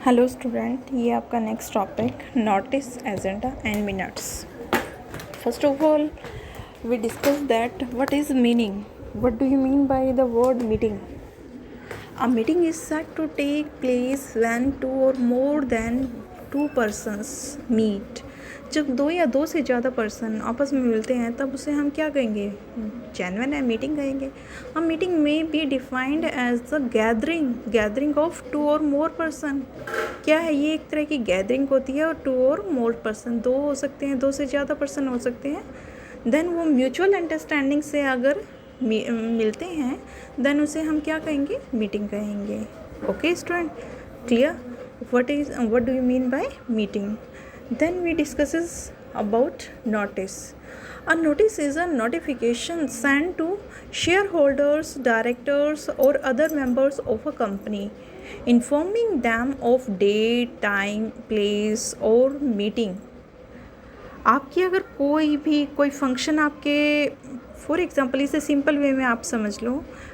Hello student, ये आपका next topic notice agenda and minutes. First of all we discuss that what is meaning. What do you mean by the word meeting? A meeting is said to take place when two or more than two persons meet. जब दो या दो से ज़्यादा person आपस में मिलते हैं तब उसे हम क्या कहेंगे? जेन्युइन है मीटिंग कहेंगे. अ मीटिंग में be defined as the gathering of two or more person. क्या है ये? एक तरह की गैदरिंग होती है और टू और मोर पर्सन, दो हो सकते हैं, दो से ज़्यादा पर्सन हो सकते हैं. देन वो म्यूचुअल अंडरस्टैंडिंग से अगर मिलते हैं देन उसे हम क्या कहेंगे? मीटिंग कहेंगे. Okay student, clear? what do you mean by meeting? Then we discusses about notice. A notice is a notification sent to shareholders, directors or other members of a company informing them of date, time, place or meeting. आपकी अगर कोई function आपके, for example इसे simple way में आप समझ लो,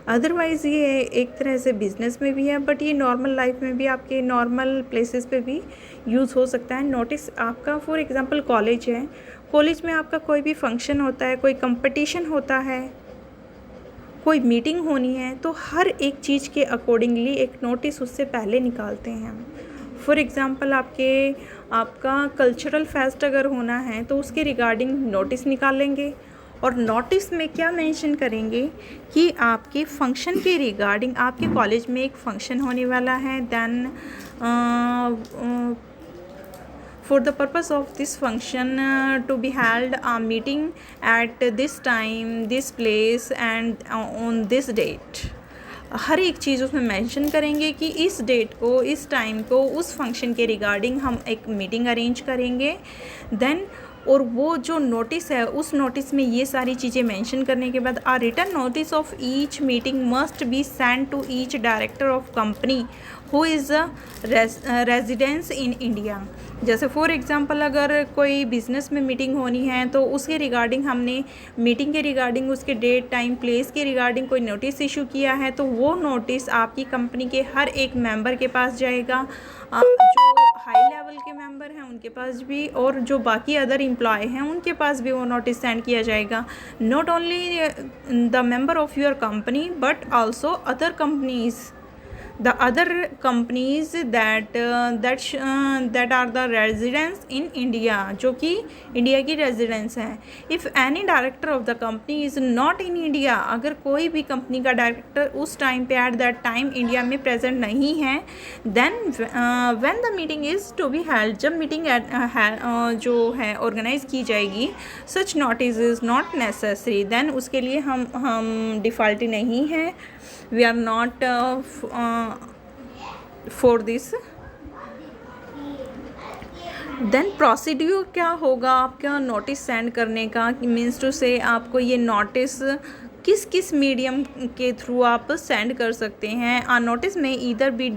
otherwise ये एक तरह से बिजनेस में भी है बट ये नॉर्मल लाइफ में भी, आपके नॉर्मल प्लेसेस पे भी यूज़ हो सकता है. नोटिस आपका फॉर एग्ज़ाम्पल कॉलेज है, कॉलेज में आपका कोई भी फंक्शन होता है, कोई कंपटीशन होता है, कोई मीटिंग होनी है, तो हर एक चीज़ के अकॉर्डिंगली एक नोटिस उससे पहले निकालते हैं हम. फॉर एग्ज़ाम्पल आपका कल्चरल फेस्ट अगर होना है तो उसके रिगार्डिंग नोटिस निकालेंगे और नोटिस में क्या मेंशन करेंगे कि आपके फंक्शन के रिगार्डिंग, आपके कॉलेज में एक फंक्शन होने वाला है, then for the purpose of this function to be held a meeting at this time, this place and on this date. हर एक चीज़ उसमें मेंशन करेंगे कि इस डेट को, इस टाइम को, उस फंक्शन के रिगार्डिंग हम एक मीटिंग अरेंज करेंगे. देन और वो जो नोटिस है उस नोटिस में ये सारी चीज़ें मेंशन करने के बाद a written notice of each meeting must be send to each director of company who is a residence in India. जैसे फॉर एग्ज़ाम्पल अगर कोई बिज़नेस में मीटिंग होनी है तो उसके रिगार्डिंग हमने मीटिंग के रिगार्डिंग उसके डेट, टाइम, प्लेस के रिगार्डिंग कोई नोटिस इशू किया है तो वो नोटिस आपकी कंपनी के हर एक मेंबर के पास जाएगा. जो हाई लेवल के मेंबर हैं उनके पास भी और जो बाकी अदर एम्प्लॉय हैं उनके पास भी वो नोटिस सेंड किया जाएगा. Not only the member of your company but also other companies, the other companies that are the residents in India, जो कि इंडिया की रेजिडेंस हैं. If any director of the company is not in India, अगर कोई भी company का डायरेक्टर उस टाइम पे एट दैट टाइम इंडिया में प्रेजेंट नहीं है, then when the meeting is to be held, जब मीटिंग जो है ऑर्गेनाइज की जाएगी, such notice is not necessary, then उसके लिए हम डिफ़ॉल्टी नहीं है, we are not for this. Then procedure क्या होगा आपका नोटिस सेंड करने का? मीन्स टू से आपको ये नोटिस किस किस मीडियम के थ्रू आप सेंड कर सकते हैं. A notice may either be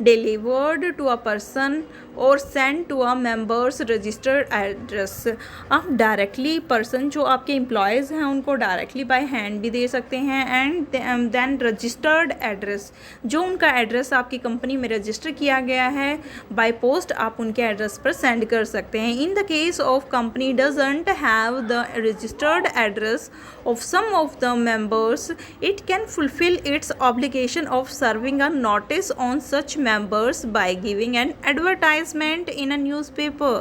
delivered to a person or send to a members registered address. आप डायरेक्टली पर्सन जो आपके एम्प्लॉयज़ हैं उनको डायरेक्टली बाय हैंड भी दे सकते हैं एंड देन रजिस्टर्ड एड्रेस, जो उनका एड्रेस आपकी कंपनी में रजिस्टर किया गया है, बाय पोस्ट आप उनके एड्रेस पर सेंड कर सकते हैं. In the case of company doesn't have the registered address of some of the members, it can fulfill its obligation of serving a notice on such members by giving an advertisement in a newspaper.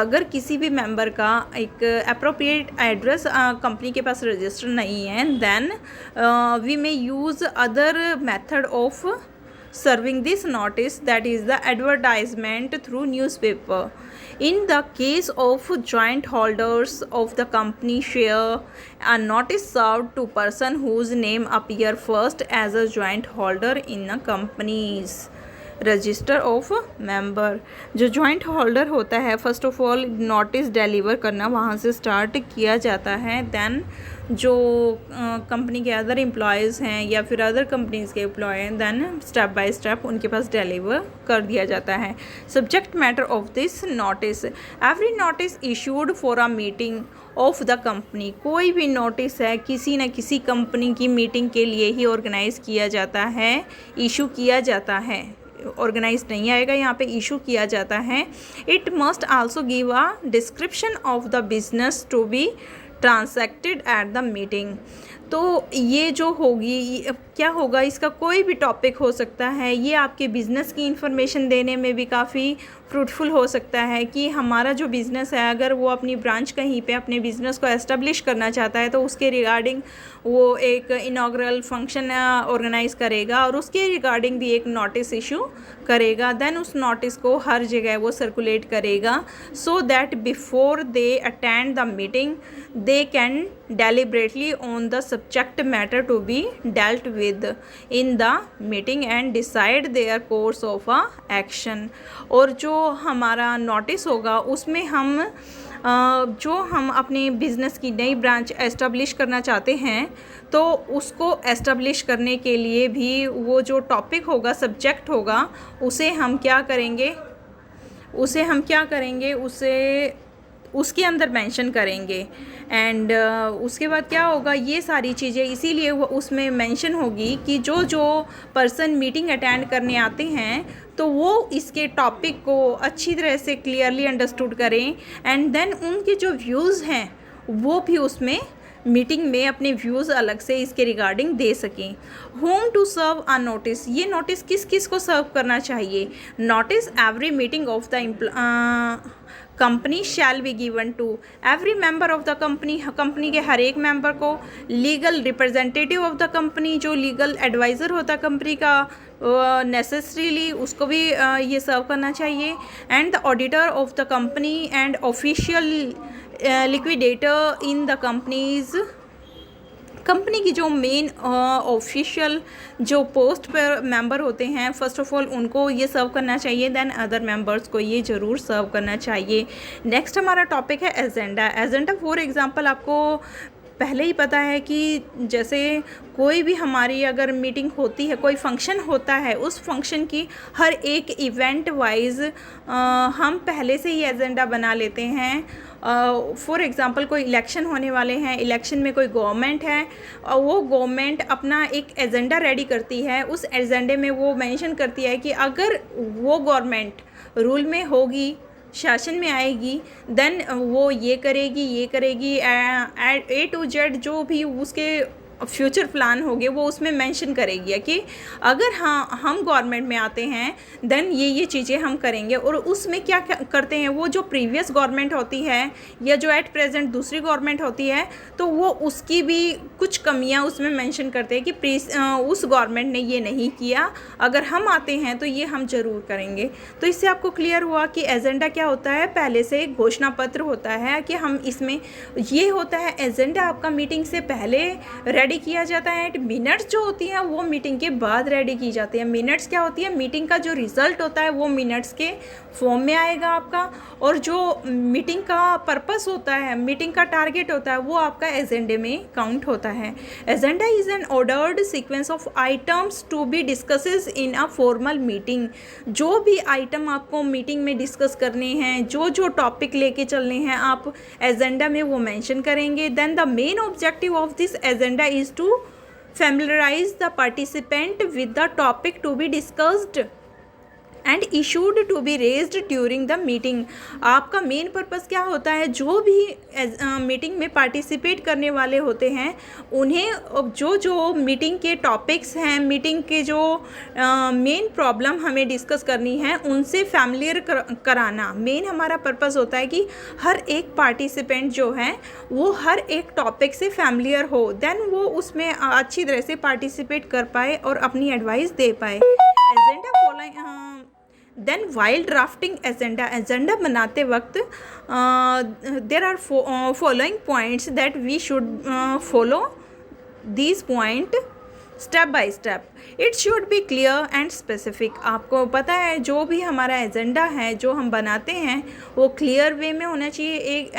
अगर किसी भी member का एक appropriate address company के पास register नहीं है, then we may use other method of serving this notice, that is the advertisement through newspaper. In the case of joint holders of the company share, a notice served to person whose name appear first as a joint holder in a company's register of member. जो joint holder होता है, first of all notice deliver करना वहाँ से start किया जाता है. Then जो कंपनी के अदर एम्प्लॉयज़ हैं या फिर अदर कंपनीज़ के एम्प्लॉय हैं, देन स्टेप बाय स्टेप उनके पास डिलीवर कर दिया जाता है. Subject matter of this notice, every notice issued for a meeting of the company. कोई भी नोटिस है किसी न किसी कंपनी की मीटिंग के लिए ही ऑर्गेनाइज़ किया जाता है, इशू किया जाता है. ऑर्गेनाइज नहीं आएगा, यहाँ पे इशू किया जाता है। It must also give a description of the business to be transacted at the meeting. तो ये जो होगी क्या होगा, इसका कोई भी टॉपिक हो सकता है, ये आपके बिज़नेस की इन्फॉर्मेशन देने में भी काफ़ी फ्रूटफुल हो सकता है कि हमारा जो बिज़नेस है, अगर वो अपनी ब्रांच कहीं पे अपने बिज़नेस को एस्टेब्लिश करना चाहता है तो उसके रिगार्डिंग वो एक इनॉग्रल फंक्शन ऑर्गेनाइज करेगा और उसके रिगार्डिंग भी एक नोटिस इशू करेगा। देन उस नोटिस को हर जगह वो सर्कुलेट करेगा, so that before they attend the meeting they can deliberately on the subject matter to be dealt with in the meeting and decide their course of action। और जो हमारा notice होगा उसमें जो हम अपने बिज़नेस की नई ब्रांच एस्टेब्लिश करना चाहते हैं तो उसको एस्टेब्लिश करने के लिए भी वो जो टॉपिक होगा, सब्जेक्ट होगा, उसे हम क्या करेंगे, उसके अंदर मेंशन करेंगे। एंड उसके बाद क्या होगा, ये सारी चीज़ें इसीलिए वो उसमें मेंशन होगी कि जो पर्सन मीटिंग अटेंड करने आते हैं तो वो इसके टॉपिक को अच्छी तरह से क्लियरली अंडरस्टूड करें एंड देन उनके जो व्यूज़ हैं वो भी उसमें मीटिंग में अपने व्यूज़ अलग से इसके रिगार्डिंग दे सकें। Home to serve a notice, ये नोटिस किस किस को सर्व करना चाहिए। Notice every meeting of the company shall be given to every member of the company के हर एक मेंबर को, legal representative of the company, जो लीगल एडवाइज़र होता है कंपनी का, नेसेसरीली उसको भी ये सर्व करना चाहिए। And the auditor of the company and official liquidator in the company की जो मेन ऑफिशियल जो पोस्ट पर मेंबर होते हैं, फर्स्ट ऑफ ऑल उनको ये सर्व करना चाहिए, देन अदर मेंबर्स को ये ज़रूर सर्व करना चाहिए। नेक्स्ट हमारा टॉपिक है एजेंडा। फॉर एग्जांपल आपको पहले ही पता है कि जैसे कोई भी हमारी अगर मीटिंग होती है, कोई फंक्शन होता है, उस फंक्शन की हर एक इवेंट वाइज हम पहले से ही एजेंडा बना लेते हैं। फॉर एग्ज़ाम्पल कोई इलेक्शन होने वाले हैं, इलेक्शन में कोई गवर्नमेंट है और वो गवर्नमेंट अपना एक एजेंडा रेडी करती है, उस एजेंडे में वो मेंशन करती है कि अगर वो गवर्नमेंट रूल में होगी, शासन में आएगी, देन वो ये करेगी A to Z जो भी उसके फ्यूचर प्लान होंगे वो उसमें मेंशन करेगी कि अगर हाँ हम गवर्नमेंट में आते हैं देन ये चीज़ें हम करेंगे। और उसमें क्या करते हैं, वो जो प्रीवियस गवर्नमेंट होती है या जो एट प्रेजेंट दूसरी गवर्नमेंट होती है तो वो उसकी भी कुछ कमियां उसमें मेंशन करते हैं कि उस गवर्नमेंट ने ये नहीं किया, अगर हम आते हैं तो ये हम ज़रूर करेंगे। तो इससे आपको क्लियर हुआ कि एजेंडा क्या होता है, पहले से एक घोषणा पत्र होता है कि हम इसमें ये होता है। एजेंडा आपका मीटिंग से पहले रेडी किया जाता है। मिनट्स जो होती हैं वो मीटिंग के बाद रेडी की जाती है। मिनट्स क्या होती है, मीटिंग का जो रिजल्ट होता है वो मिनट्स के फॉर्म में आएगा आपका, और जो मीटिंग का पर्पस होता है, मीटिंग का टारगेट होता है, वो आपका एजेंडे में काउंट होता है। Agenda is an ordered sequence of items to be discusses in a formal meeting. जो भी आइटम आपको मीटिंग में डिस्कस करने हैं, जो टॉपिक लेके चलने हैं, आप एजेंडा में वो मेंशन करेंगे। Then the main objective of this agenda is to familiarize the participant with the topic to be discussed and issued to be raised during the meeting। आपका मेन पर्पस क्या होता है, जो भी मीटिंग में पार्टिसिपेट करने वाले होते हैं उन्हें जो मीटिंग के टॉपिक्स हैं, मीटिंग के जो मेन प्रॉब्लम हमें डिस्कस करनी है उनसे फैमिलियर कराना मेन हमारा पर्पस होता है कि हर एक पार्टिसिपेंट जो है वो हर एक टॉपिक से फैमिलियर हो, देन वो उसमें अच्छी तरह से पार्टिसिपेट कर पाए और अपनी एडवाइस दे पाए। Agenda then while drafting agenda बनाते वक्त there are following points that we should follow these point step by step. It should be clear and specific. आपको पता है जो भी हमारा एजेंडा है जो हम बनाते हैं वो क्लियर वे में होना चाहिए, एक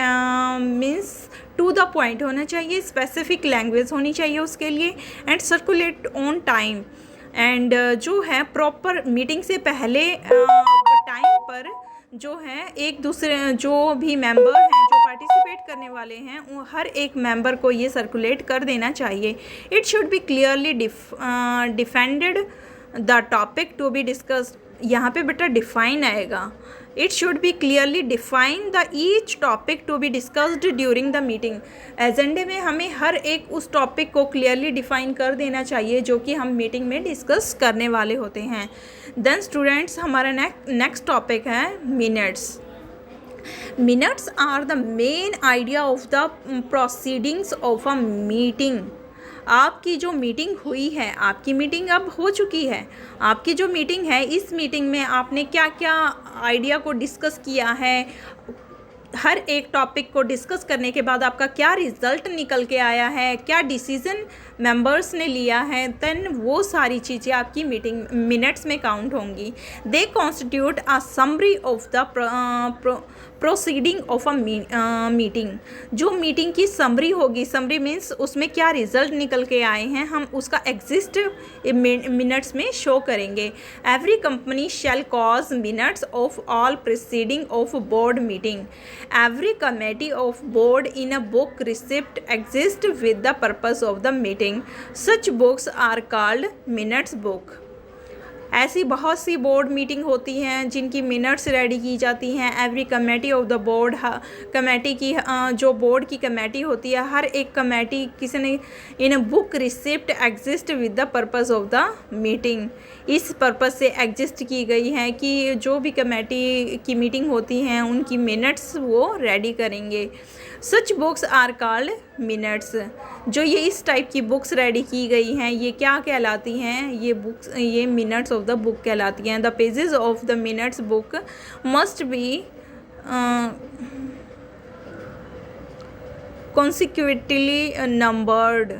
मीन्स टू द पॉइंट होना चाहिए, स्पेसिफिक लैंग्वेज होनी चाहिए उसके लिए, and circulate on time. And जो है प्रॉपर मीटिंग से पहले टाइम पर जो है एक दूसरे जो भी मेंबर हैं जो पार्टिसिपेट करने वाले हैं वो हर एक मेंबर को ये सर्कुलेट कर देना चाहिए। It should be clearly defended the topic to be discussed यहाँ पे बेटा डिफाइन आएगा। It should be clearly define the each topic to be discussed during the meeting. एजेंडे में हमें हर एक उस टॉपिक को क्लियरली डिफाइन कर देना चाहिए जो कि हम मीटिंग में डिस्कस करने वाले होते हैं। देन स्टूडेंट्स, हमारा नेक्स्ट टॉपिक है minutes. Minutes are the main idea of the proceedings of a meeting. आपकी जो मीटिंग हुई है, आपकी मीटिंग अब हो चुकी है, आपकी जो मीटिंग है, इस मीटिंग में आपने क्या क्या आइडिया को डिस्कस किया है, हर एक टॉपिक को डिस्कस करने के बाद आपका क्या रिज़ल्ट निकल के आया है, क्या डिसीज़न मेंबर्स ने लिया है, देन वो सारी चीज़ें आपकी मीटिंग मिनट्स में काउंट होंगी। They constitute a summary of the proceeding of a meeting. जो मीटिंग की समरी होगी, समरी मीन्स उसमें क्या रिजल्ट निकल के आए हैं, हम उसका एग्जिस्ट मिनट्स में शो करेंगे। Every company shall cause minutes of all proceeding of board meeting. Every committee of board in a book receipt exist with the purpose of the meeting. Such books are called minutes book. ऐसी बहुत सी board meeting होती हैं जिनकी minutes ready की जाती हैं। Every committee of the board, committee की जो बोर्ड की कमेटी होती है, हर एक कमेटी किसी ने in book receipt exist with the purpose of the meeting. इस पर्पस से एग्जिस्ट की गई है कि जो भी कमेटी की मीटिंग होती हैं उनकी मिनट्स वो रेडी करेंगे। Such books are called minutes. जो ये इस टाइप की बुक्स रेडी की गई हैं, ये क्या कहलाती हैं? ये बुक्स, ये मिनट्स ऑफ द बुक कहलाती हैं। The pages of the minutes book must be consecutively numbered.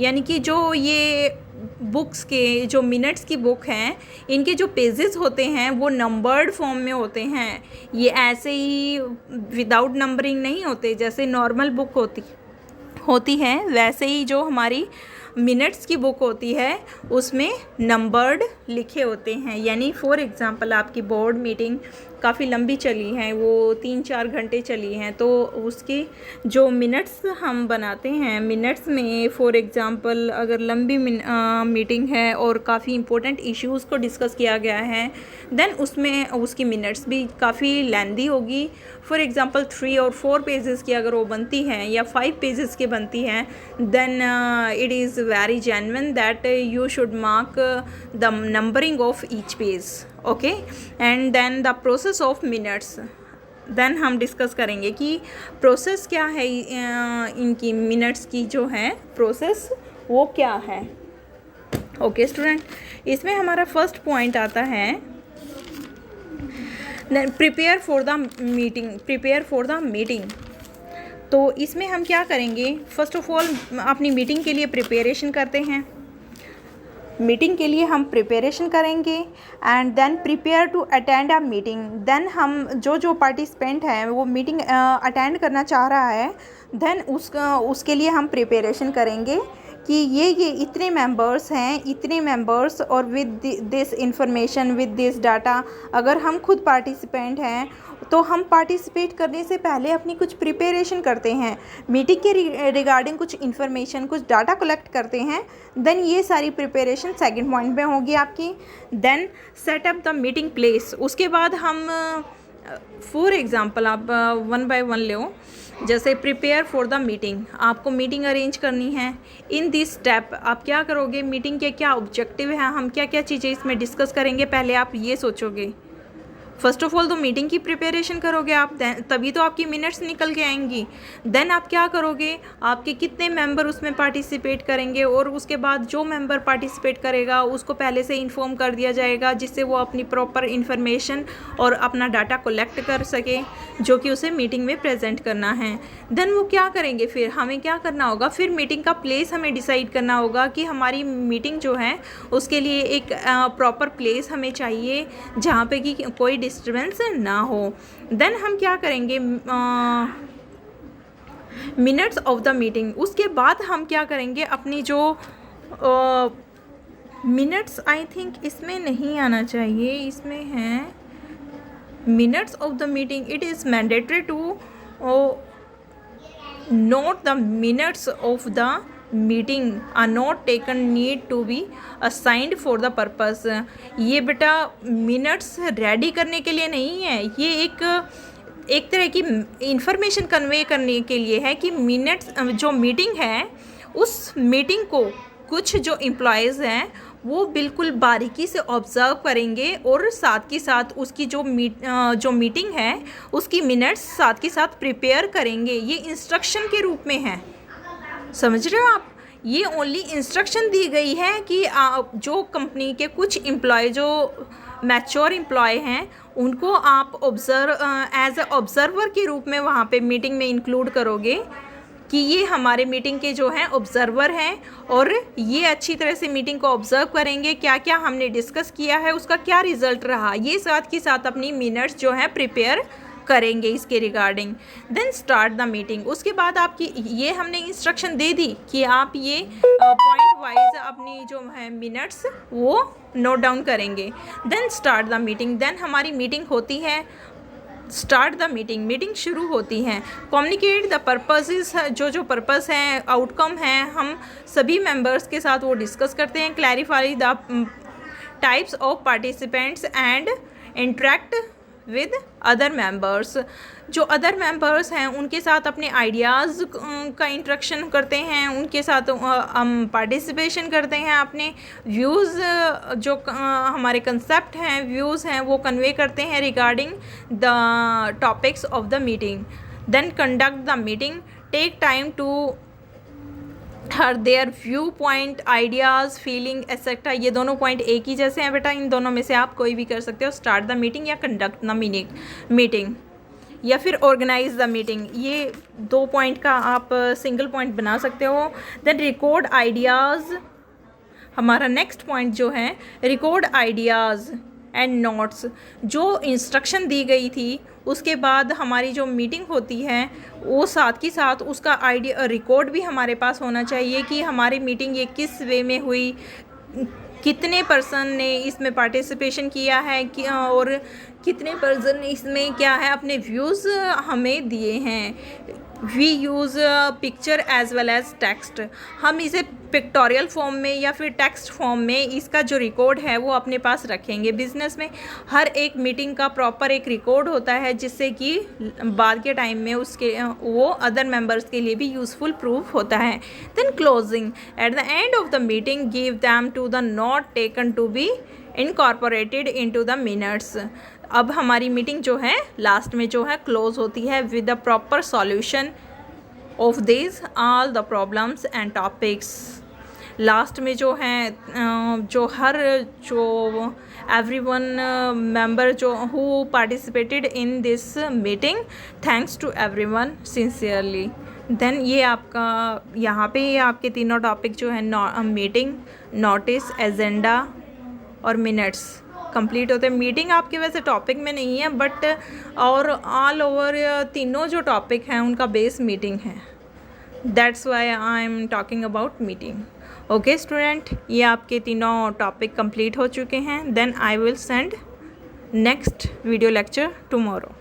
यानी कि जो ये बुक्स के जो मिनट्स की बुक हैं, इनके जो पेजेस होते हैं वो नंबर्ड फॉर्म में होते हैं। ये ऐसे ही विदाउट नंबरिंग नहीं होते। जैसे नॉर्मल बुक होती है वैसे ही जो हमारी मिनट्स की बुक होती है उसमें नंबर्ड लिखे होते हैं। यानी फॉर एग्ज़ाम्पल आपकी बोर्ड मीटिंग काफ़ी लंबी चली है, वो 3-4 घंटे चली हैं, तो उसकी जो मिनट्स हम बनाते हैं, मिनट्स में फॉर एग्ज़ाम्पल अगर लंबी मीटिंग है और काफ़ी इंपॉर्टेंट इश्यूज़ को डिस्कस किया गया है, देन उसमें उसकी मिनट्स भी काफ़ी लेंदी होगी। फॉर एग्ज़ाम्पल 3 और 4 पेजेस की अगर वो बनती हैं या 5 पेजेस की बनती हैं, then it is very genuine that you should mark the numbering of each page. Okay, and then the process of minutes. Then हम डिस्कस करेंगे कि प्रोसेस क्या है, इनकी मिनट्स की जो है प्रोसेस वो क्या है। ओके स्टूडेंट, इसमें हमारा फर्स्ट पॉइंट आता है प्रिपेयर फॉर द मीटिंग। तो इसमें हम क्या करेंगे, फर्स्ट ऑफ ऑल अपनी मीटिंग के लिए प्रिपरेशन करते हैं। मीटिंग के लिए हम प्रिपरेशन करेंगे and then prepare to attend a meeting. Then हम जो पार्टिसिपेंट है वो मीटिंग अटेंड करना चाह रहा है, देन उसके लिए हम प्रिपरेशन करेंगे कि ये इतने मेंबर्स हैं, इतने मेंबर्स और with this information, with this data. अगर हम खुद पार्टिसिपेंट हैं तो हम पार्टिसिपेट करने से पहले अपनी कुछ प्रिपरेशन करते हैं, मीटिंग के रिगार्डिंग कुछ इन्फॉर्मेशन, कुछ डाटा कलेक्ट करते हैं। देन ये सारी प्रिपरेशन सेकंड पॉइंट में होगी आपकी। Then set up the meeting place. उसके बाद हम फॉर एग्ज़ाम्पल आप 1 बाय 1 लो। जैसे प्रिपेयर फॉर द मीटिंग, आपको मीटिंग अरेंज करनी है। इन दिस स्टेप आप क्या करोगे, मीटिंग के क्या ऑब्जेक्टिव है, हम क्या क्या चीज़ें इसमें डिस्कस करेंगे, पहले आप ये सोचोगे। फर्स्ट ऑफ ऑल तो मीटिंग की प्रिपरेशन करोगे आप, तभी तो आपकी मिनट्स निकल के आएंगी। देन आप क्या करोगे, आपके कितने मेंबर उसमें पार्टिसिपेट करेंगे, और उसके बाद जो मेंबर पार्टिसिपेट करेगा उसको पहले से इन्फॉर्म कर दिया जाएगा जिससे वो अपनी प्रॉपर इन्फॉर्मेशन और अपना डाटा कलेक्ट कर सके जो कि उसे मीटिंग में प्रेजेंट करना है। देन वो क्या करेंगे, फिर हमें क्या करना होगा, फिर मीटिंग का प्लेस हमें डिसाइड करना होगा कि हमारी मीटिंग जो है उसके लिए एक प्रॉपर प्लेस हमें चाहिए जहाँ पे कि कोई डिस्टर्बेंस ना हो। देन हम क्या करेंगे, मिनट्स ऑफ द मीटिंग। उसके बाद हम क्या करेंगे, अपनी जो मिनट्स, आई थिंक इसमें नहीं आना चाहिए, इसमें है minutes of the meeting. It is mandatory to note the minutes of the meeting are not taken need to be assigned for the purpose. ये बेटा मिनट्स रेडी करने के लिए नहीं है, ये एक तरह की इंफॉर्मेशन कन्वे करने के लिए है कि मिनट्स जो मीटिंग है उस मीटिंग को कुछ जो एम्प्लॉयज़ हैं वो बिल्कुल बारीकी से ऑब्ज़र्व करेंगे और साथ के साथ उसकी जो मीटिंग है उसकी मिनट्स साथ के साथ प्रिपेयर करेंगे। ये इंस्ट्रक्शन के रूप में है, समझ रहे हो आप? ये ओनली इंस्ट्रक्शन दी गई है कि जो कंपनी के कुछ एम्प्लॉय जो मैच्योर एम्प्लॉय हैं उनको आप एज ए ऑब्ज़र्वर के रूप में वहाँ पे मीटिंग में इंक्लूड करोगे कि ये हमारे मीटिंग के जो हैं ऑब्ज़र्वर हैं और ये अच्छी तरह से मीटिंग को ऑब्ज़र्व करेंगे, क्या क्या हमने डिस्कस किया है, उसका क्या रिज़ल्ट रहा, ये साथ के साथ अपनी मिनट्स जो हैं प्रिपेयर करेंगे इसके regarding. Then start the meeting. उसके बाद आपकी ये हमने इंस्ट्रक्शन दे दी कि आप ये पॉइंट वाइज अपनी जो है मिनट्स वो नोट डाउन करेंगे। Then start the meeting. Then हमारी मीटिंग होती है, स्टार्ट द मीटिंग, मीटिंग शुरू होती हैं। कम्युनिकेट द पर्पसेस, जो पर्पस हैं, आउटकम हैं, हम सभी मेंबर्स के साथ वो डिस्कस करते हैं। Clarify the types of participants and interact with other members. जो अदर मेंबर्स हैं उनके साथ अपने आइडियाज़ का इंटरेक्शन करते हैं, उनके साथ हम पार्टिसिपेशन करते हैं, अपने व्यूज़ जो हमारे कंसेप्ट हैं, व्यूज़ हैं, वो कन्वे करते हैं regarding the topics of the meeting. Then conduct the meeting, take time to hear their view point, ideas, feeling etcetera. ये दोनों पॉइंट एक ही जैसे हैं बेटा, इन दोनों में से आप कोई भी कर सकते हो, स्टार्ट द मीटिंग या कंडक्ट द मीटिंग या फिर ऑर्गेनाइज द मीटिंग। ये दो पॉइंट का आप सिंगल पॉइंट बना सकते हो। देन रिकॉर्ड आइडियाज़, हमारा नेक्स्ट पॉइंट जो है रिकॉर्ड आइडियाज़ एंड नोट्स। जो इंस्ट्रक्शन दी गई थी उसके बाद हमारी जो मीटिंग होती है वो साथ के साथ उसका आइडिया रिकॉर्ड भी हमारे पास होना चाहिए कि हमारी मीटिंग ये किस वे में हुई, कितने पर्सन ने इसमें पार्टिसिपेशन किया है और कितने पर्सन ने इसमें क्या है अपने व्यूज़ हमें दिए हैं। We use picture as well as text. हम इसे पिक्टोरियल फॉर्म में या फिर टेक्स्ट फॉर्म में इसका जो रिकॉर्ड है वो अपने पास रखेंगे। बिजनेस में हर एक मीटिंग का प्रॉपर एक रिकॉर्ड होता है जिससे कि बाद के टाइम में उसके वो अदर मेंबर्स के लिए भी यूज़फुल प्रूफ होता है। Then closing, at the end of the meeting give them to the note taken to be incorporated into the minutes. अब हमारी मीटिंग जो है लास्ट में जो है क्लोज होती है with the proper solution of this all the problems and topics. Last में जो है जो एवरीवन मेंबर जो who participated in this meeting, thanks to everyone sincerely. देन ये आपका यहाँ पे आपके तीनों टॉपिक जो है मीटिंग, नोटिस, एजेंडा और मिनट्स कंप्लीट होते हैं। मीटिंग आपके वैसे टॉपिक में नहीं है बट और ऑल ओवर तीनों जो टॉपिक हैं उनका बेस मीटिंग है। That's why I am talking about meeting. Okay student, ये आपके तीनों टॉपिक कंप्लीट हो चुके हैं। Then I will send next video lecture tomorrow.